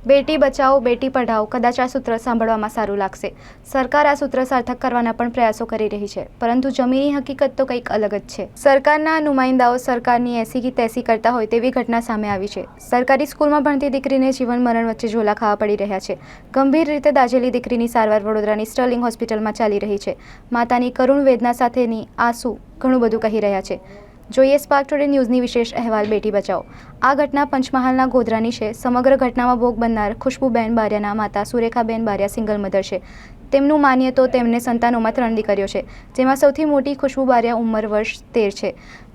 બેટી બચાવો બેટી પઢાઓ કદાચ આ સૂત્ર સાંભળવામાં સારું લાગશે. સરકાર આ સૂત્ર સાર્થક કરવાના પણ પ્રયાસો કરી રહી છે, પરંતુ જમીની હકીકત તો કંઈક અલગ જ છે. સરકારના નુમાઇંદાઓ સરકારની એસી કી તેસી કરતા હોય તેવી ઘટના સામે આવી છે. સરકારી સ્કૂલમાં ભણતી દીકરીને જીવન મરણ વચ્ચે ઝોલા ખાવા પડી રહ્યા છે. ગંભીર રીતે દાઝેલી દીકરીની સારવાર વડોદરાની સ્ટર્લિંગ હોસ્પિટલમાં ચાલી રહી છે. માતાની કરુણ વેદના સાથેની આંસુ ઘણું બધું કહી રહ્યા છે. જોઈએ સ્પાર્ક ટુડે ન્યૂઝની વિશેષ અહેવાલ બેટી બચાવો. આ ઘટના પંચમહાલના ગોધરાની છે. સમગ્ર ઘટનામાં ભોગ બનનાર ખુશ્બુબેન બારિયાના માતા સુરેખાબેન બારિયા સિંગલ મધર છે. તેમનું માનીએ તો તેમને સંતાનોમાં 3 દીકરીઓ છે, જેમાં સૌથી મોટી ખુશ્બુ બારિયા ઉંમર વર્ષ 13 છે.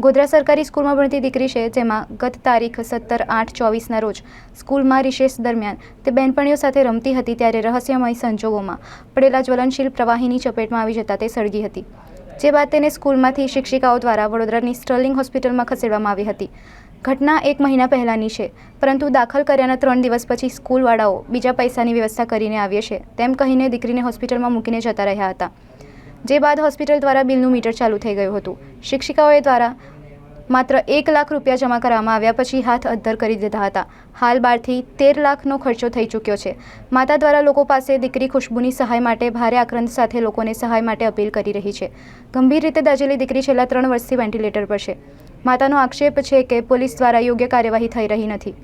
ગોધરા સરકારી સ્કૂલમાં ભણતી દીકરી છે, જેમાં ગત તારીખ 17/8/24ના રોજ સ્કૂલમાં રિસેસ દરમિયાન તે બહેનપણીઓ સાથે રમતી હતી ત્યારે રહસ્યમય સંજોગોમાં પડેલા જ્વલનશીલ પ્રવાહીની ચપેટમાં આવી જતા તે સળગી હતી. જે બાદ તેને સ્કૂલમાંથી શિક્ષિકાઓ દ્વારા વડોદરાની સ્ટર્લિંગ હોસ્પિટલમાં ખસેડવામાં આવી હતી. ઘટના 1 મહિના પહેલાંની છે, પરંતુ દાખલ કર્યાના 3 દિવસ પછી સ્કૂલવાળાઓ બીજા પૈસાની વ્યવસ્થા કરીને આવીએ છે તેમ કહીને દીકરીને હોસ્પિટલમાં મૂકીને જતા રહ્યા હતા. જે બાદ હોસ્પિટલ દ્વારા બિલનું મીટર ચાલુ થઈ ગયું હતું. શિક્ષિકાઓએ દ્વારા માત્ર 1 લાખ રૂપિયા જમા કરવામાં આવ્યા પછી હાથ અદ્ધર કરી દીધા હતા. હાલ 12 થી 13 લાખનો ખર્ચો થઈ ચૂક્યો છે. માતા દ્વારા લોકો પાસે દીકરી ખુશ્બુની સહાય માટે ભારે આક્રંદ સાથે લોકોને સહાય માટે અપીલ કરી રહી છે. ગંભીર રીતે દાઝેલી દીકરી છેલ્લા 3 વર્ષથી વેન્ટિલેટર પર છે. માતાનો આક્ષેપ છે કે પોલીસ દ્વારા યોગ્ય કાર્યવાહી થઈ રહી નથી.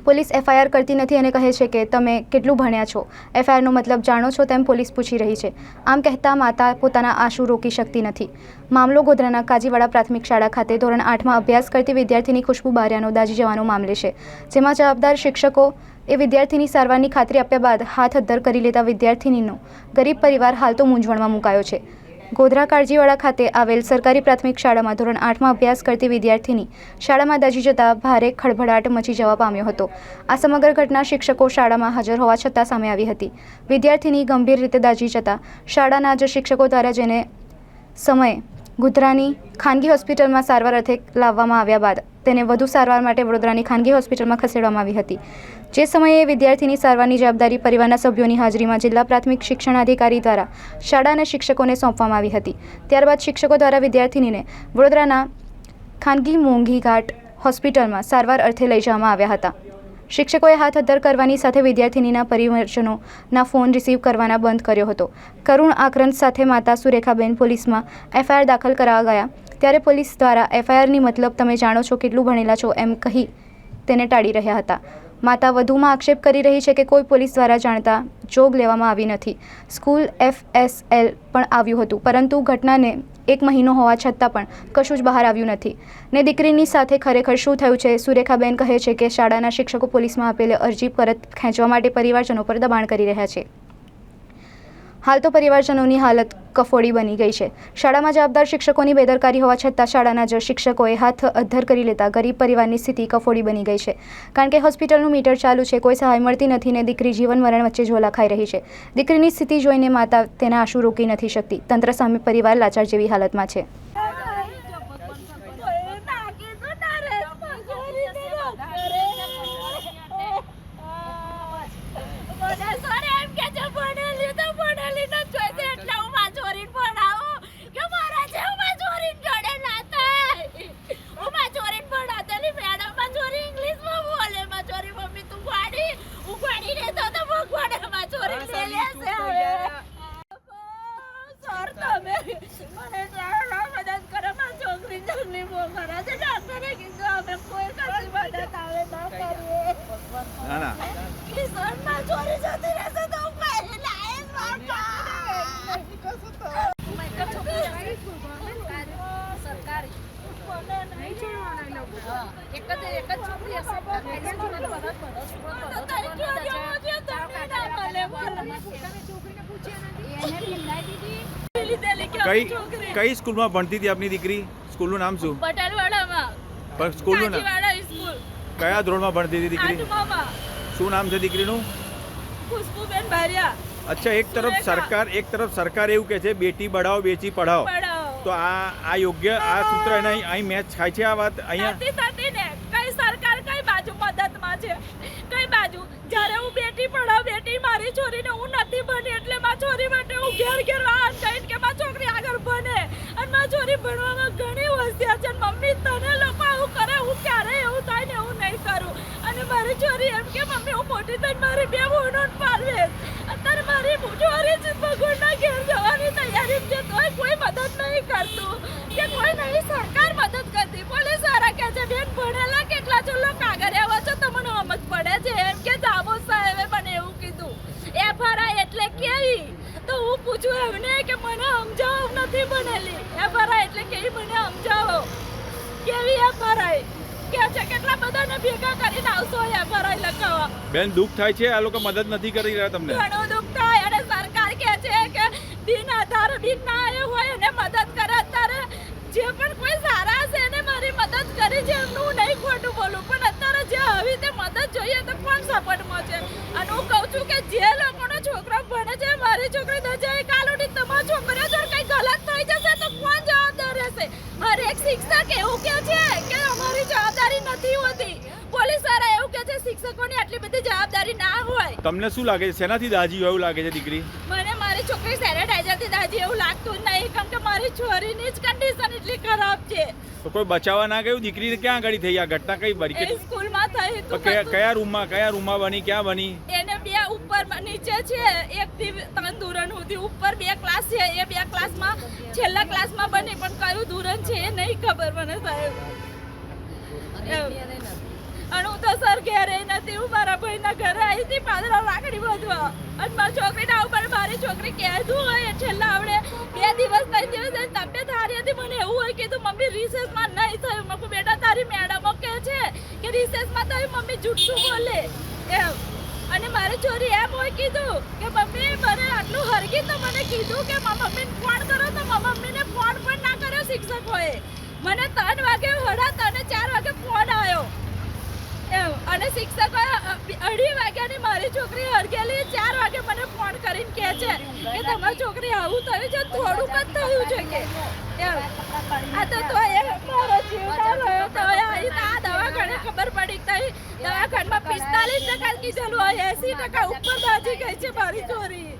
પોલીસ એફઆઈઆર કરતી નથી અને કહે છે કે તમે કેટલું ભણ્યા છો, એફઆઈઆરનો મતલબ જાણો છો, તેમ પોલીસ પૂછી રહી છે. આમ કહેતા માતા પોતાના આંસુ રોકી શકતી નથી. મામલો ગોધરાના કાજીવાડા પ્રાથમિક શાળા ખાતે ધોરણ 8માં અભ્યાસ કરતી વિદ્યાર્થીની ખુશ્બુ બારિયાનો દાઝી જવાનો મામલે છે, જેમાં જવાબદાર શિક્ષકો એ વિદ્યાર્થીની સારવારની ખાતરી આપ્યા બાદ હાથ અદ્ધર કરી લેતા વિદ્યાર્થીનીનો ગરીબ પરિવાર હાલ તો મૂંઝવણમાં મુકાયો છે. ગોધરા કાળજીવાડા ખાતે આવેલ સરકારી પ્રાથમિક શાળામાં ધોરણ 8માં અભ્યાસ કરતી વિદ્યાર્થીની શાળામાં દાઝી જતા ભારે ખળભળાટ મચી જવા પામ્યો હતો. આ સમગ્ર ઘટના શિક્ષકો શાળામાં હાજર હોવા છતાં સામે આવી હતી. વિદ્યાર્થીની ગંભીર રીતે દાઝી જતા શાળાના જ શિક્ષકો દ્વારા જેને સમયે ગોધરાની ખાનગી હોસ્પિટલમાં સારવાર અર્થે લાવવામાં આવ્યા બાદ તેને વધુ સારવાર માટે વડોદરાની ખાનગી હોસ્પિટલમાં ખસેડવામાં આવી હતી. જે સમયે વિદ્યાર્થીની સારવારની જવાબદારી પરિવારના સભ્યોની હાજરીમાં જિલ્લા પ્રાથમિક શિક્ષણાધિકારી દ્વારા શાળાના શિક્ષકોને સોંપવામાં આવી હતી. ત્યારબાદ શિક્ષકો દ્વારા વિદ્યાર્થીનીને વડોદરાના ખાનગી મોંઘીઘાટ હોસ્પિટલમાં સારવાર અર્થે લઈ જવામાં આવ્યા હતા. શિક્ષકોએ હાથ અદ્ધર કરવાની સાથે વિદ્યાર્થીનીના પરિવારજનોના ફોન રિસીવ કરવાના બંધ કર્યો હતો. કરુણ આક્રંદ સાથે માતા સુરેખાબેન પોલીસમાં એફઆઈઆર દાખલ કરાવવા ગયા ત્યારે પોલીસ દ્વારા એફઆઈઆરની મતલબ તમે જાણો છો, કેટલું ભણેલા છો એમ કહી તેને ટાળી રહ્યા હતા. માતા વધુમાં આક્ષેપ કરી રહી છે કે કોઈ પોલીસ દ્વારા જાણતા જોગ લેવામાં આવી નથી. સ્કૂલ FSL પણ આવ્યું હતું, પરંતુ ઘટનાને 1 મહિનો હોવા છતાં પણ કશું જ બહાર આવ્યું નથી ને દીકરીની સાથે ખરેખર શું થયું છે. સુરેખાબેન કહે છે કે શાળાના શિક્ષકો પોલીસમાં આપેલી અરજી પરત ખેંચવા માટે પરિવારજનો પર દબાણ કરી રહ્યા છે. હાલ તો પરિવારજનોની હાલત કફોડી બની ગઈ છે. શાળામાં જવાબદાર શિક્ષકોની બેદરકારી હોવા છતાં શાળાના જ શિક્ષકોએ હાથ અદ્ધર કરી લેતા ગરીબ પરિવારની સ્થિતિ કફોડી બની ગઈ છે. કારણ કે હોસ્પિટલનું મીટર ચાલુ છે, કોઈ સહાય મળતી નથી ને દીકરી જીવન મરણ વચ્ચે ઝોલા ખાઈ રહી છે. દીકરીની સ્થિતિ જોઈને માતા તેના આંસુ રોકી નથી શકતી. તંત્ર સામે પરિવાર લાચાર જેવી હાલતમાં છે. કઈ સ્કૂલમાં ભણતી હતી આપની દીકરી? સ્કૂલનું નામ શું? પટેલવાડામાં. પણ સ્કૂલનું નામ? કયા ધોરણમાં ભણતી હતી દીકરી? 8માં. શું નામ છે દીકરીનું? ખુશ્બુબેન બારિયા. અચ્છા, એક તરફ સરકાર એવું કહે છે બેટી બઢાઓ બેટી પઢાઓ, તો આ યોગ્ય આ સૂત્ર અહીં મેચ થાય છે? આ વાત અહીંયા નથી થતી ને. કઈ સરકાર કઈ બાજુ મદદમાં છે, કઈ બાજુ? જ્યારે હું બેટી પઢાઓ બેટી મારી છોરીને હું નથી ભણી એટલે મારી છોરી માટે હું ઘેર વાહન કહીને કે મારી છોકરી આગળ ભણે, અને મારી છોરી ભણવામાં ઘણી હોશિયાર છે. મમ્મી તને લોકો આવું કરે, હું ક્યારે એવું થાય ને એવું નહીં કરું. અને મારે મારી છોરી એમ કે મમ્મી હું મોટી થઈને મારી 2 બહેનોને પાડવે. અત્યારે મારી છોરી જ ભગવાનના ઘેર જવાની તૈયારી છે તોય કોઈ મદદ નહીં કરતું કે કોઈ નહીં સરકાર મદદ કરતી. પોલીસ વાળા કહે છે બેન ભણેલા કેટલા છો લોકો આગળ આવો છો તમને સમજ પડે છે એમ કે જાબો સાહેબે મને એવું કીધું. FRI એટલે કેવી તો હું પૂછું એમને કે મને સમજાવો નથી બનેલી. FRI એટલે કેવી મને સમજાવો કેવી FRI કે છે કેટલા બધાને ભેગા કરીને આવશો FRI લખાવવા. બેન દુઃખ થાય છે આ લોકો મદદ નથી કરી રહ્યા તમને. ઘણું દુઃખ થાય અને સરકાર કહે છે કે બિન આધાર બિન ના આવ્યો હોય અને મદદ કરે. અત્યારે જે પણ કોઈ સારા હશે એને મારી મદદ કરી છે એમનું હું નહીં ખોટું બોલું પણ અત્યારે જે આવી તે મદદ જોઈએ તો કોણ સપોર્ટમાં છે. અને હું કહું છું કે જે લોકોનો છોકરો ભણે છે મારી છોકરી દજાએ કાલોડી તમારા છોકરીઓ જો કંઈ ગલત થઈ જશે તો કોણ જવાબદાર રહેશે. હર એક શિક્ષક એવું કહે છે કે અમારી જવાબદારી નથી હોતી. પોલીસ વાળા એવું કહે છે શિક્ષકોની આટલી બધી જવાબદારી ના હોય. તમને શું લાગે છે શેનાથી દાજી હોય એવું લાગે છે દીકરી? મને મારી છોકરી સેનેટાઈઝરથી દાજી એવું લાગતું જ નહીં કેમ કે મારી છોરીની જ કન્ડિશન એટલી ખરાબ છે. તો કોઈ બચાવવા ના ગયું? દીકરી ક્યાં આગળ થઈ આ ઘટના કઈ બરી એ સ્કૂલમાં થઈ તો કયા રૂમમાં બની ક્યાં બની? એને 2 ઉપર નીચે છે 1 થી 3 ધોરણ સુધી ઉપર 2 ક્લાસ છે એ 2 ક્લાસમાં છેલ્લા ક્લાસમાં બની પણ કયું ધોરણ છે એ નહીં ખબર મને સાહેબ. અને હું તો સર ઘેરે નથી હું મારા ભાઈના ઘરે આવી હતી પાદરા રાખડી બાંધવા અને મારી છોકરીના ઉપર મારી છોકરી કહેતું હોય છેલ્લા આવડે 2 દિવસ 3 દિવસ તબિયત હારી હતી મને એવું હોય કીધું મમ્મી રિસેસમાં નહીં થયું. મેં કહું બેટા તારી મેડમો કહે છે કે રિસેસમાં થયું મમ્મી જૂઠું બોલે એમ. અને મારી છોરી એમ હોય કીધું કે મમ્મી મને આટલું હરગી તો મને કીધું કે મમ્મીને ફોન કરો તો મમ્મીને ફોન પણ ના કર્યો શિક્ષકોએ. મને 3 વાગે 3:30 4 વાગે ફોન આવ્યો એમ. અને શિક્ષકો 2:30 વાગ્યાની મારી છોકરી હરગેલી 4 વાગે મને ફોન કરીને કહે છે કે તમારી છોકરી આવું થયું છે થોડુંક જ થયું છે કે એમ. આ તો એ મારો જીવ ના રહ્યો તો આ દવાખાને ખબર પડી ગઈ દવાખાનામાં 45% કીધેલું હોય 80% ઉપર દાજી ગઈ છે મારી છોરી.